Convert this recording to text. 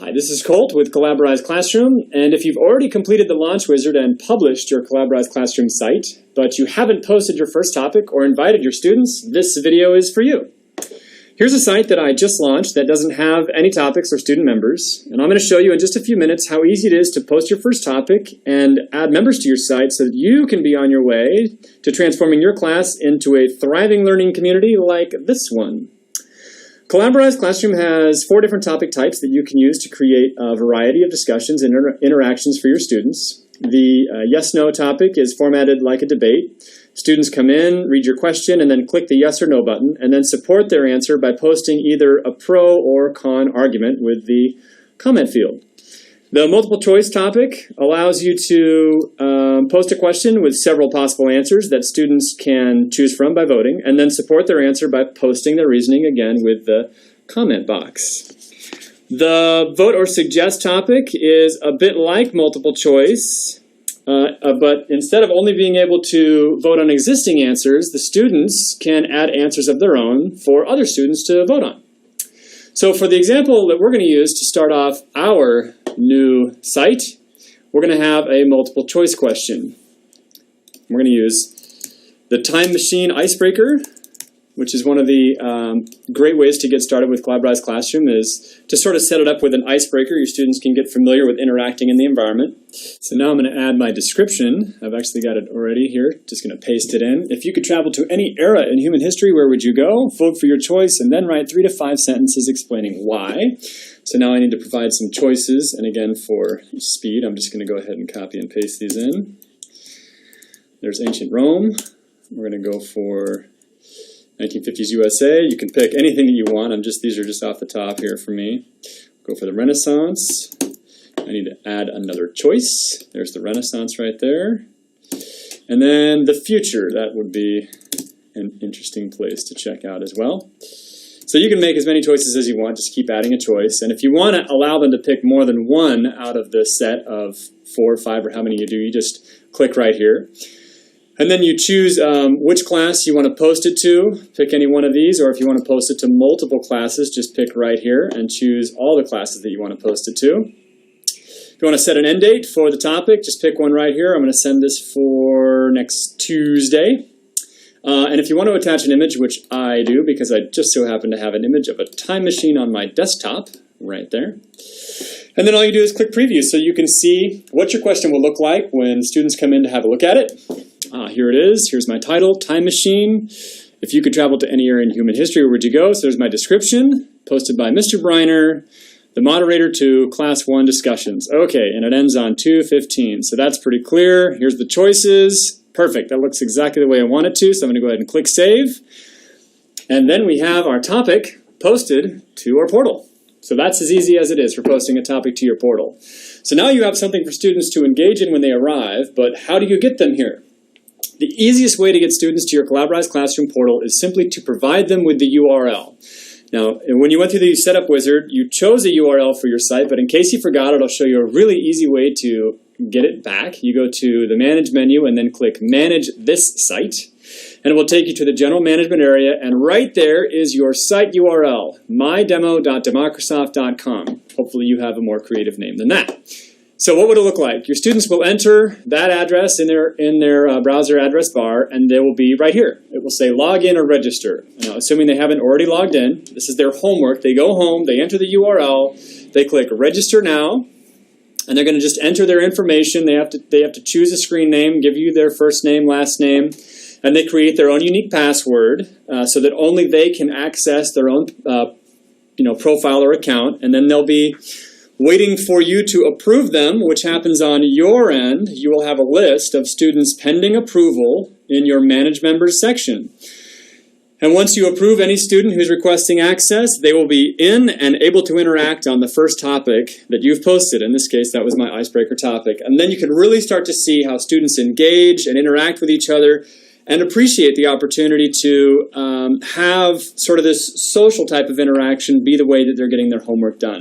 Hi, this is Colt with Collaborize Classroom, and if you've already completed the launch wizard and published your Collaborize Classroom site, but you haven't posted your first topic or invited your students, this video is for you. Here's a site that I just launched that doesn't have any topics or student members, and I'm going to show you in just a few minutes how easy it is to post your first topic and add members to your site so that you can be on your way to transforming your class into a thriving learning community like this one. Collaborize Classroom has 4 different topic types that you can use to create a variety of discussions and interactions for your students. The yes-no topic is formatted like a debate. Students come in, read your question, and then click the yes or no button, and then support their answer by posting either a pro or con argument with the comment field. The multiple choice topic allows you to post a question with several possible answers that students can choose from by voting, and then support their answer by posting their reasoning again with the comment box. The vote or suggest topic is a bit like multiple choice, but instead of only being able to vote on existing answers, the students can add answers of their own for other students to vote on. So for the example that we're going to use to start off our new site, we're going to have a multiple choice question. We're going to use the time machine icebreaker, which is one of the great ways to get started with Collaborize Classroom, is to sort of set it up with an icebreaker. Your students can get familiar with interacting in the environment. So now I'm going to add my description. I've actually got it already here. Just going to paste it in. If you could travel to any era in human history, where would you go? Vote for your choice and then write 3 to 5 sentences explaining why. So now I need to provide some choices. And again, for speed, I'm just going to go ahead and copy and paste these in. There's ancient Rome. We're going to go for 1950s USA. You can pick anything that you want. These are just off the top here for me. Go for the Renaissance. I need to add another choice. There's the Renaissance right there. And then the future. That would be an interesting place to check out as well. So you can make as many choices as you want. Just keep adding a choice. And if you want to allow them to pick more than one out of the set of 4 or 5 or how many you do, you just click right here. And then you choose which class you want to post it to. Pick any one of these, or if you want to post it to multiple classes, just pick right here and choose all the classes that you want to post it to. If you want to set an end date for the topic, just pick one right here. I'm going to send this for next Tuesday. And if you want to attach an image, which I do because I just so happen to have an image of a time machine on my desktop right there. And then all you do is click preview so you can see what your question will look like when students come in to have a look at it. Here it is. Here's my title, Time Machine. If you could travel to any era in human history, where would you go? So there's my description, posted by Mr. Briner, the moderator to Class 1 discussions. Okay, and it ends on 2:15. So that's pretty clear. Here's the choices. Perfect. That looks exactly the way I want it to. So I'm going to go ahead and click Save. And then we have our topic posted to our portal. So that's as easy as it is for posting a topic to your portal. So now you have something for students to engage in when they arrive, but how do you get them here? The easiest way to get students to your Collaborize Classroom portal is simply to provide them with the URL. Now, when you went through the setup wizard, you chose a URL for your site, but in case you forgot it, I'll show you a really easy way to get it back. You go to the Manage menu and then click Manage This Site, and it will take you to the General Management area, and right there is your site URL, mydemo.democrasoft.com. Hopefully you have a more creative name than that. So what would it look like? Your students will enter that address in their browser address bar, and they will be right here. It will say log in or register. Now, assuming they haven't already logged in, this is their homework. They go home, they enter the URL, they click register now, and they're going to just enter their information. They have to choose a screen name, give you their first name, last name, and they create their own unique password so that only they can access their own profile or account, and then they'll be waiting for you to approve them, which happens on your end. You will have a list of students pending approval in your Manage Members section. And once you approve any student who's requesting access, they will be in and able to interact on the first topic that you've posted. In this case, that was my icebreaker topic. And then you can really start to see how students engage and interact with each other and appreciate the opportunity to have sort of this social type of interaction be the way that they're getting their homework done.